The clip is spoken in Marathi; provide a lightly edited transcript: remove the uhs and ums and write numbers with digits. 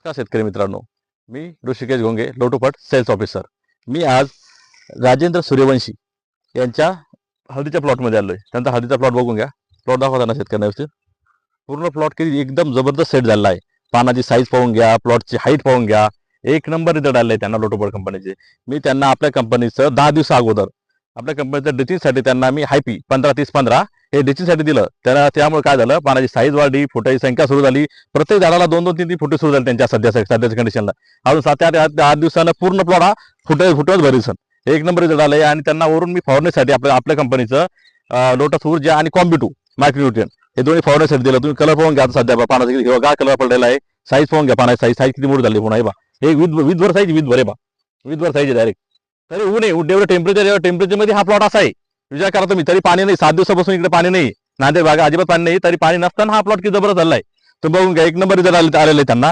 का शेतकरी मित्रांनो, मी ऋषिकेश घोंगे, लोटोपट सेल्स ऑफिसर. मी आज राजेंद्र सूर्यवंशी यांच्या हळदीच्या प्लॉटमध्ये आलोय. त्यांचा हळदीचा प्लॉट बघून घ्या. प्लॉट दाखवताना शेतकऱ्यांना व्यवस्थित पूर्ण प्लॉट किती एकदम जबरदस्त सेट झालेला आहे. पानाची साईज पाहून घ्या, प्लॉटची हाईट पाहून घ्या. एक नंबर रिझल्ट आले त्यांना लोटोपट कंपनीचे. मी त्यांना आपल्या कंपनीचं 10 दिवस अगोदर आपल्या कंपनीच्या ड्रिचिंगसाठी त्यांना मी हायपी 15-30-15 हे ड्रिचिंगसाठी दिलं. त्यामुळे काय झालं, पानाची साईज वाढली, फुटाची संख्या सुरू झाली. प्रत्येक झाडाला 2-2-3-3 फुटे सुरू झाले त्यांच्या सध्याच्या कंडिशनला. अजून 7-8 दिवसानं पूर्ण प्लॉट हा फुटत भरीसन एक नंबर रिझल्ट आलाय. आणि त्यांना वरून मी फवारणीसाठी आपल्या कंपनीचं लोटस ऊर्जा आणि कॉम्बिटू मायक्रोन्यूट्रियन हे दोन्ही फवारणीसाठी दिलं. तुम्ही कलर पाहून घ्या सध्या पानाचा हिरवा कलर पडलेला आहे. साईज पाहून घ्या, पानाची साईज किती मोठी झाली पुन्हा हे बा. हे विधभर साईज विधभर साईज डायरेक्ट. तरी ऊन आहे, एवढं टेम्परेचर मध्ये हा प्लॉट असा आहे. विचार करा तुम्ही, तरी पाणी नाही. 7 दिवसापासून इकडे पाणी नाही, नांदेड भागा अजिबात पाणी नाही. तरी पाणी नसताना हा प्लॉट किती जबरदस्त झालाय. तर बघून घ्या, एक नंबर रिझल्ट आलेला आहे त्यांना.